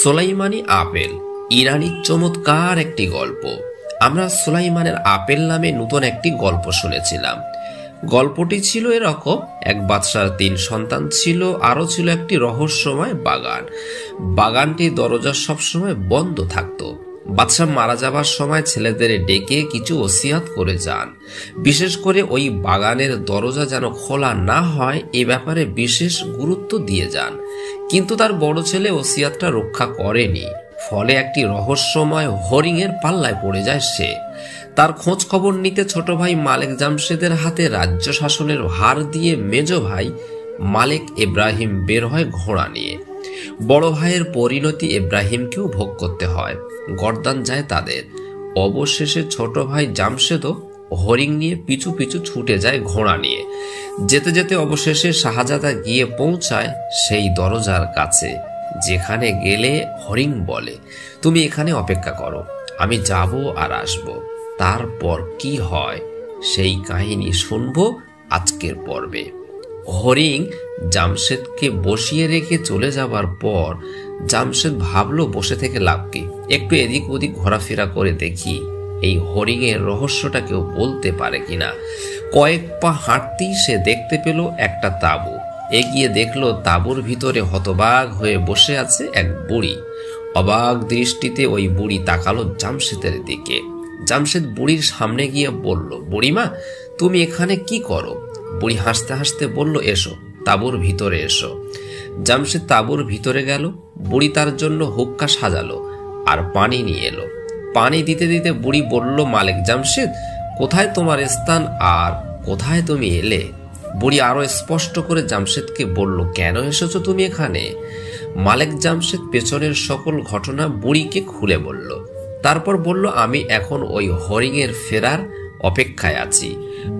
Soleimani apple ইরানি চমৎকার একটি গল্প। আমরা সুলাইমানের আপেল নামে নতুন একটি গল্প শুনেছিলাম। গল্পটি ছিল এরকম: এক বাদশার 3 সন্তান ছিল, আরো ছিল একটি রহস্যময় বাগান। বাগানটির দরজা সবসময় বন্ধ থাকতো। বাদশাহ মারা যাবার সময় ছেলেদের ডেকে কিছু ওসিয়াত করে যান, বিশেষ করে ওই বাগানের দরজা যেন খোলা না হয় এ ব্যাপারে বিশেষ গুরুত্ব দিয়ে যান। কিন্তু তার বড় ছেলে ওসিয়াতটা রক্ষা করেনি, ফলে একটি রহস্যময় হরিণের পাল্লায় পড়ে যায় সে। তার খোঁজ খবর নিতে ছোট ভাই মালেক জামশেদের হাতে রাজ্য শাসনের ভার দিয়ে মেজ ভাই মালেক ইব্রাহিম বের হয় ঘোড়া নিয়ে। বড় ভাইয়ের পরিণতি ইব্রাহিমকেও ভোগ করতে হয়, গর্দান যায় তাদের। অবশেষে ছোট ভাই জামশেদও হরিণ নিয়ে পিছু পিছু ছুটে যায় ঘোড়া নিয়ে। যেতে যেতে অবশেষে শাহজাদা গিয়ে পৌঁছায় সেই দরজার কাছে, যেখানে গেলে হরিণ বলে, তুমি এখানে অপেক্ষা করো, আমি যাব আর আসব। তারপর কি হয় সেই কাহিনী শুনবো আজকের পর্বে। হরিণ জামশেদকে বসিয়ে রেখে চলে যাবার পর জামশেদ ভাবলো বসে থেকে লাভ কি, একটু এদিক ওদিক ঘোরাফেরা করে দেখি এই হরিণের রহস্যটা কেউ বলতে পারে কিনা। কয়েক পা হাঁটতেই সে দেখতে পেল একটা তাঁবু। এগিয়ে দেখলো তাঁবুর ভিতরে হতবাক হয়ে বসে আছে এক বুড়ি। অবাক দৃষ্টিতে ওই বুড়ি তাকালো জামশেদের দিকে। জামশেদ বুড়ির সামনে গিয়ে বলল, বুড়িমা, তুমি এখানে কি করো? বুড়ি হাসতে হাসতে বলল, এসো, তাঁবুর ভিতরে এসো। জামশেদ তাঁবুর ভিতরে গেল। বুড়ি তার জন্য হুক্কা সাজালো আর পানি নিয়ে এলো। পানি দিতে দিতে বুড়ি বলল, মালেক জামশেদ, কোথায় তোমার স্থান আর কোথায় তুমি এলে? বুড়ি আরো স্পষ্ট করে জামশেদকে বলল, কেন এসেছো তুমি এখানে? মালেক জামশেদ পেছনের সকল ঘটনা বুড়িকে খুলে বলল। তারপর বলল, আমি এখন ওই হরিণের ফেরার অপেক্ষায় আছি।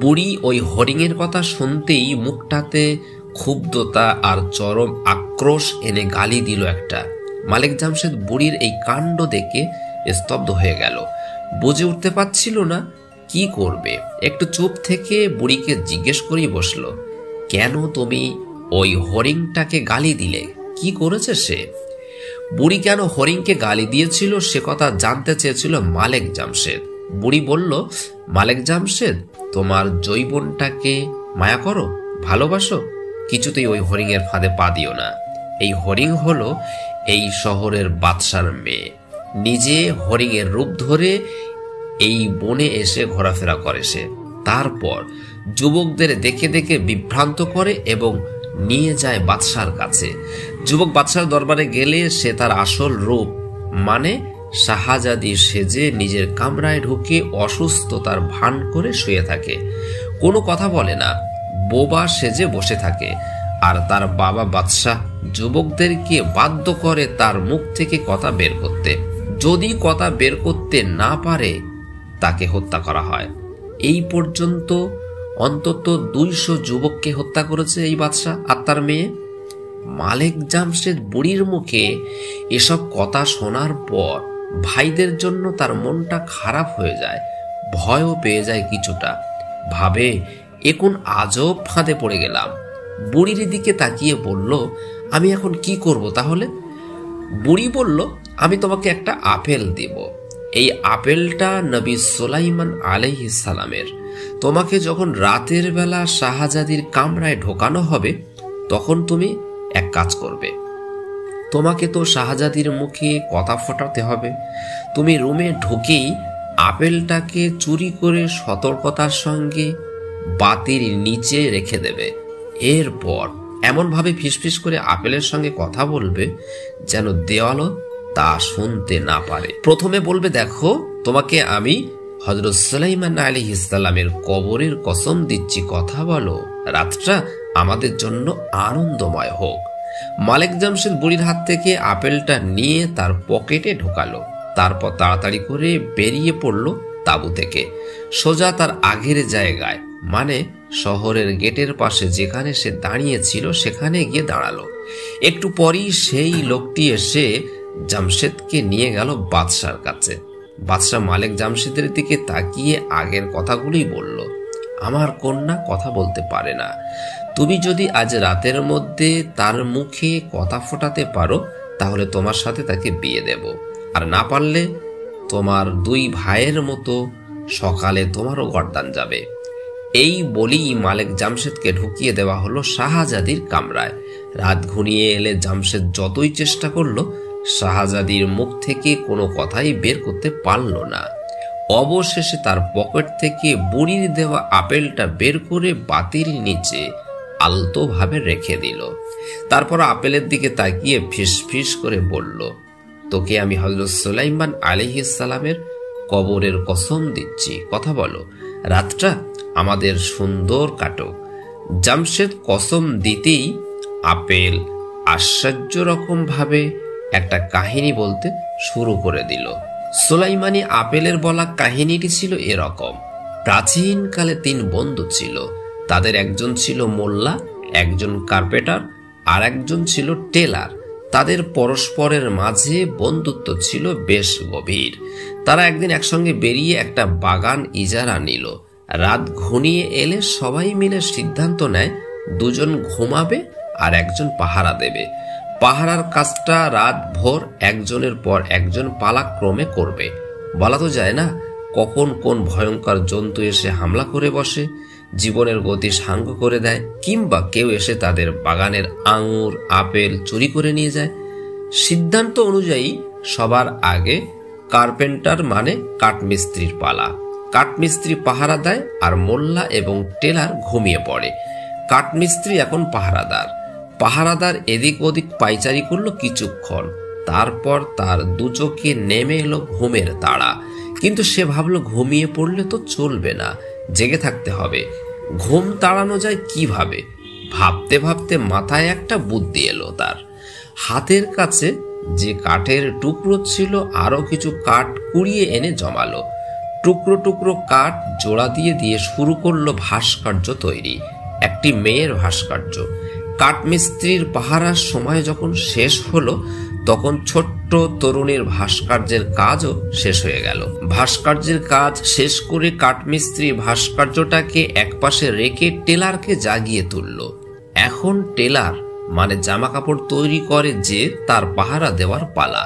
বুড়ি ওই হরিণের কথা শুনতেই মুখটাতে ক্ষুব্ধতা আর চরম আক্রোশ এনে গালি দিল একটা। মালেক জামশেদ বুড়ির এই কাণ্ড দেখে স্তব্ধ হয়ে গেল। বুঝে উঠতে পারছিল না কি করবে। একটু চুপ থেকে বুড়িকে জিজ্ঞেস করেই বসলো, কেন তুমি ওই হরিণটাকে গালি দিলে? কি করেছে সে? বুড়ি কেন হরিণকে গালি দিয়েছিল সে কথা জানতে চেয়েছিল মালেক জামশেদ। বুড়ি বলল, মালেক জামশেদ, তোমার জৈবনটাকে মায়া করো, ভালোবাসো, কিছুতেই ওই হরিণের ফাঁদে পা দিও না। এই হরিণ হলো এই শহরের বাদশার মেয়ে। নিজে হরিণের রূপ ধরে এই বনে এসে ঘোরাফেরা করে সে। তারপর যুবকদের দেখে দেখে বিভ্রান্ত করে এবং নিয়ে যায় বাদশার কাছে। যুবক বাদশার দরবারে গেলে সে তার আসল রূপ মানে শাহজাদি সেজে নিজের কামরায় ঢুকে অসুস্থতার ভান করে শুয়ে থাকে। কোনো কথা বলে না, বোবা সেজে বসে থাকে। আর তার বাবা বাদশাহ যুবকদেরকে বাধ্য করে তার মুখ থেকে কথা বের করতে। যদি কথা বের করতে না পারে তাকে হত্যা করা হয়। এই পর্যন্ত অন্তত 200 যুবককে হত্যা করেছে এই বাদশাহ আর তার মেয়ে। মালেক জামশেদ বুড়ির মুখে এসব কথা শোনার পর ভাইদের জন্য তার মনটা খারাপ হয়ে যায়, ভয়ও পেয়ে যায় কিছুটা। ভাবে, এখন আজব ফাঁদে পড়ে গেলাম। বুড়ির দিকে তাকিয়ে বলল, আমি এখন কি করব তাহলে? বুড়ি বলল, আমি তোমাকে একটা আপেল দেব। এই আপেলটা নবী সুলাইমান আলাইহিস সালামের। তোমাকে যখন রাতের বেলা শাহজাদির কামরায় ঢোকানো হবে তখন তুমি এক কাজ করবে। তোমাকে তো শাহজাদির মুখে কথা ফোটাতে হবে। তুমি রুমে ঢুকেই আপেলটাকে চুরি করে সতর্কতার সঙ্গে বাতির নিচে রেখে দেবে। এরপর এমনভাবে ফিসফিস করে আপেলের সঙ্গে কথা বলবে যেন দেওয়ালও তা শুনতে না পারে। প্রথমে বলবে, দেখো, তোমাকে আমি হযরত সুলাইমান আলাইহিস সালামের কবরের কসম দিচ্ছি, কথা বলো, রাতটা আমাদের জন্য আনন্দময় হোক। মালেক জামশেদ বুড়ির হাত থেকে আপেলটা নিয়ে তার পকেটে ঢোকালো। তারপর তাড়াতাড়ি করে বেরিয়ে পড়ল তাঁবু থেকে, সোজা তার আগের জায়গায়, মানে শহরের গেটের পাশে যেখানে সে দাঁড়িয়েছিল সেখানে গিয়ে দাঁড়ালো। একটু পরই সেই লোকটি এসে জামশেদকে নিয়ে গেল বাদশার কাছে। বাদশাহ মালেক জামশেদের দিকে তাকিয়ে আগের কথাগুলোই বলল, আমার কন্যা কথা বলতে পারে না। তুমি যদি আজ রাতের মধ্যে তার মুখে কথা ফোটাতে পারো তাহলে তোমার সাথে তাকে বিয়ে দেব, আর না পারলে তোমার 2 ভাইয়ের মতো সকালে তোমারও গর্দান যাবে। এই বলেই মালেক জামশেদকে ঢুকিয়ে দেওয়া হলো শাহজাদির কামরায়। রাত ঘনিয়ে এলে জামশেদ যতই চেষ্টা করলো শাহজাদির মুখ থেকে কোনো কথাই বের করতে পারল না। অবশেষে তার পকেট থেকে বুড়ির দেওয়া আপেলটা বের করে বাতির নিচে আলতোভাবে রেখে দিল। তারপর আপেলের দিকে তাকিয়ে ফিস ফিস করে বলল, তোকে আমি হযরত সুলাইমান আলাইহিস সালামের কবরের কসম দিচ্ছি, কথা বলো, রাতটা আমাদের সুন্দর কাটুক। জামশেদ কসম দিতেই আপেল আশ্চর্য রকম ভাবে একটা কাহিনী বলতে শুরু করে দিল। সুলাইমানি আপেলের বলা কাহিনীটি ছিল এরকম। প্রাচীনকালে 3 বন্ধু ছিল। তাদের একজন ছিল মোল্লা, একজন কার্পেটার, আর একজন ছিল টেলার। তাদের পরস্পরের মাঝে বন্ধুত্ব ছিল বেশ গভীর। তারা একদিন একসঙ্গে বেরিয়ে একটা বাগান ইজারা নিল। রাত ঘনিয়ে এলে সবাই মিলে সিদ্ধান্ত নেয় দুজন ঘুমাবে আর একজন পাহারা দেবে। পাহারার কাজটা রাত ভোর একজনের পর একজন পালাক্রমে করবে। বলা তো যায় না কখন কোন ভয়ঙ্কর জন্তু এসে হামলা করে বসে, জীবনের গতি সাঙ্গ করে দেয়, কিংবা কেউ এসে তাদের বাগানের আঙুর আপেল চুরি করে নিয়ে যায়। সিদ্ধান্ত অনুযায়ী সবার আগে কার্পেন্টার মানে কাঠমিস্ত্রির পালা। কাঠমিস্ত্রি পাহারা দেয় আর মোল্লা এবং টেলার ঘুমিয়ে পড়ে। কাঠমিস্ত্রি এখন পাহারাদার এদিক ওদিক পাইচারি করলো কিছুক্ষণ, তারপর তার 2 চোখে নেমে এলো ঘুমের তাড়া। কিন্তু সে ভাবলো ঘুমিয়ে পড়লে তো চলবে না, জেগে থাকতে হবে। ঘুম তাড়ানো যায় কিভাবে? ভাবতে ভাবতে মাথায় একটা বুদ্ধি এলো তার। হাতের কাছে যে কাঠের টুকরো ছিল আরো কিছু কাঠ কুড়িয়ে এনে জমালো। টুকরো টুকরো কাঠ জোড়া দিয়ে দিয়ে শুরু করলো ভাস্কর্য তৈরি, একটি মেয়ের ভাস্কর্য। কাঠমিস্ত্রির পাহারার সময় যখন শেষ হলো তখন ছোট্ট তরুণীর ভাস্কর্যের কাজও শেষ হয়ে গেল। ভাস্কর্যের কাজ শেষ করে কাঠমিস্ত্রি ভাস্কর্যটাকে একপাশে রেখে টেলারকে জাগিয়ে তুলল। এখন টেলার মানে জামা কাপড় তৈরি করে যে তার পাহারা দেওয়ার পালা।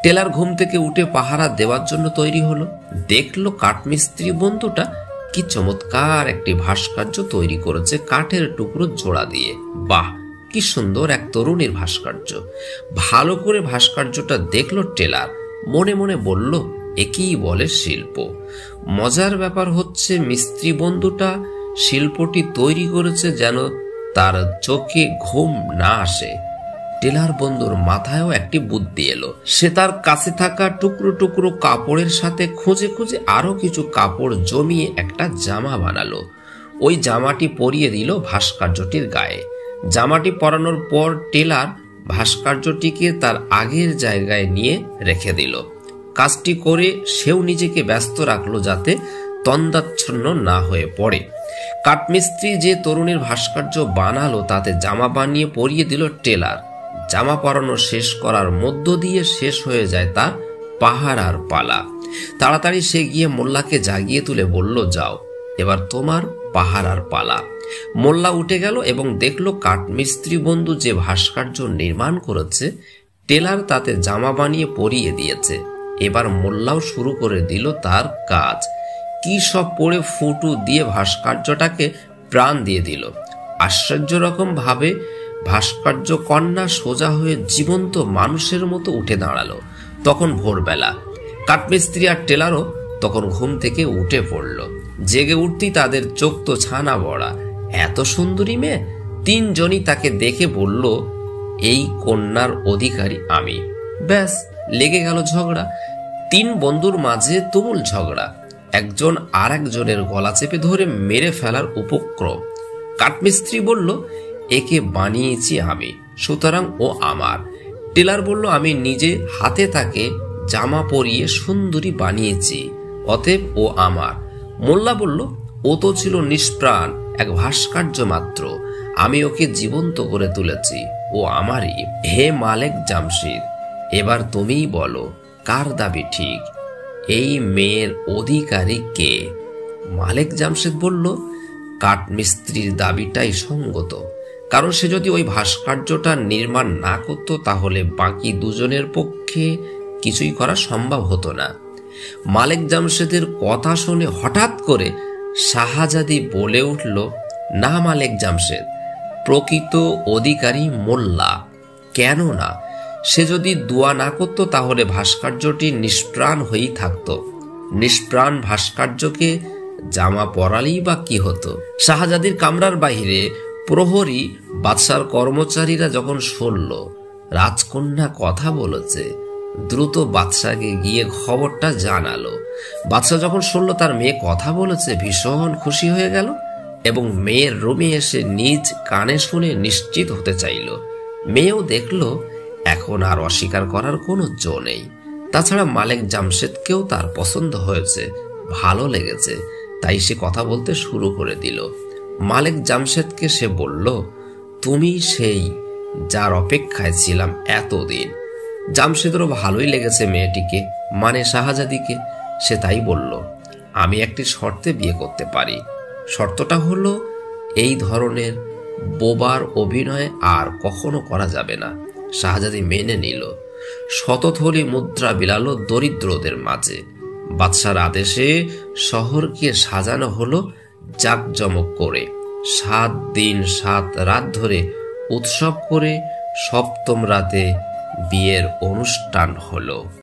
টেলার ঘুম থেকে উঠে পাহারা দেওয়ার জন্য তৈরি হলো। দেখলো কাঠমিস্ত্রি বন্ধুটা কি চমৎকার একটি ভাস্কর্য তৈরি করেছে কাঠের টুকরো জোড়া দিয়ে। বাহ, কি সুন্দর এক তরুণীর ভাস্কর্য। ভালো করে ভাস্কর্যটা দেখলো টেলার, মনে মনে বলল, একেই বলে শিল্প। মজার ব্যাপার হচ্ছে মিস্ত্রি বন্ধুটা শিল্পটি তৈরি করেছে যেন তার চোখে ঘুম না আসে। টেলার বন্ধুর মাথায়ও একটি বুদ্ধি এলো। সে তার কাছে থাকা টুকরো টুকরো কাপড়ের সাথে খুঁজে খুঁজে আরো কিছু কাপড় জমিয়ে একটা জামা বানালো। ওই জামাটি পরিয়ে দিল ভাস্কর্যটির গায়ে। জামাটি পরানোর পর টেলার ভাস্কর্যটিকে তার আগের জায়গায় নিয়ে রেখে দিল। কাজটি করে সেও নিজেকে ব্যস্ত রাখলো যাতে তন্দ্রাচ্ছন্ন না হয়ে পড়ে। কাঠমিস্ত্রি যে তরুণীর ভাস্কর্য বানালো তাতে জামা বানিয়ে পরিয়ে দিল টেলার। জামা পরানো শেষ করার মধ্য দিয়ে শেষ হয়ে যায় তার পাহারার পালা। তাড়াতাড়ি সে গিয়ে মোল্লাকে জাগিয়ে তুলে বলল, যাও, এবার তোমার পাহারার পালা। মোল্লা উঠে গেল এবং দেখলো কাঠমিস্ত্রি বন্ধু যে ভাস্কর্য নির্মাণ করেছে টেলার তাতে জামা বানিয়ে পরিয়ে দিয়েছে। এবার মোল্লাও শুরু করে দিল তার কাজ। কি সব পড়ে ফুটু দিয়ে ভাস্কর্যটাকে প্রাণ দিয়ে দিল। আশ্চর্য রকম ভাবে ভাস্কর্য কন্যা সোজা হয়ে জীবন্ত মানুষের মতো উঠে দাঁড়ালো। তখন ভোরবেলা। কাঠমিস্ত্রি আর টেলারও তখন ঘুম থেকে উঠে পড়ল। জেগে উঠতেই তাদের চোখ তো ছানা বড়া, এত সুন্দরী মেয়ে। 3 জনই তাকে দেখে বলল, এই কন্যার অধিকারী আমি। ব্যাস, লেগে গেল ঝগড়া। 3 বন্ধুর মাঝে তুমুল ঝগড়া। একজন আর একজনের গলা চেপে ধরে মেরে ফেলার উপক্রম। কাঠমিস্ত্রি বলল, একে বানিয়েছি আমি, সুতরাং ও আমার। টেলার বলল, আমি নিজে হাতে তাকে জামা পরিয়ে সুন্দরী বানিয়েছি, অতএব ও আমার। মোল্লা বলল, ও তো ছিল নিষ্প্রাণ এক ভাস্কর্য মাত্র, আমি ওকে জীবন্ত করে তুলেছি, ও আমারই। হে মালেক জামশেদ, এবার তুমিই বলো কার দাবি ঠিক, এই মেয়ের অধিকারী কে? মালেক জামশেদ বলল, কাঠমিস্ত্রির দাবিটাই সঙ্গত, কারণ সে যদি ওই ভাস্কর্যটা নির্মাণ না করত তাহলে বাকি দুজনের পক্ষে কিছুই করা সম্ভব হতো না। মালেক জামশেদের কথা শুনে হঠাৎ করে শাহজাদি বলে উঠল, না মালেক জামশেদ, প্রকৃত অধিকারী মোল্লা। কেন না? সে যদি দোয়া না করত তাহলে ভাস্কর্যটি নিষ্প্রাণ হয়েই থাকত। নিষ্প্রাণ ভাস্কর্যকে জামা পরালেই বা কি হতো? শাহজাদির কামরার বাহিরে প্রহরী বাদশার কর্মচারীরা যখন শুনল রাজকন্যা কথা বলেছে, দ্রুত বাদশাকে গিয়ে খবরটা জানালো। বাদশা যখন শুনল তার মেয়ে কথা বলেছে, ভীষণ খুশি হয়ে গেল এবং মেয়ের রুমে এসে নিজ কানে শুনে নিশ্চিত হতে চাইল। মেয়েও দেখল এখন আর অস্বীকার করার কোনো জো নেই। তাছাড়া মালেক জামশেদকেও তার পছন্দ হয়েছে, ভালো লেগেছে, তাই সে কথা বলতে শুরু করে দিল। মালেক জামশেদকে সে বলল, তুমি সেই যার অপেক্ষায় ছিলাম এতদিন। জামশেদেরও ভালোই লেগেছে মেয়েটিকে, মানে শাহজাদিকে। সে তাই বলল, আমি একটি শর্তে বিয়ে করতে পারি। শর্তটা হলো এই ধরনের বোবার অভিনয় আর কখনো করা যাবে না। শাহজাদি মেনে নিল। শতথলি মুদ্রা বিলালো দরিদ্রদের মাঝে। বাদশার আদেশে শহরকে সাজানো হলো জাঁকজমক করে। 7 দিন 7 রাত ধরে উৎসব করে 7ম রাতে বিয়ের অনুষ্ঠান হলো।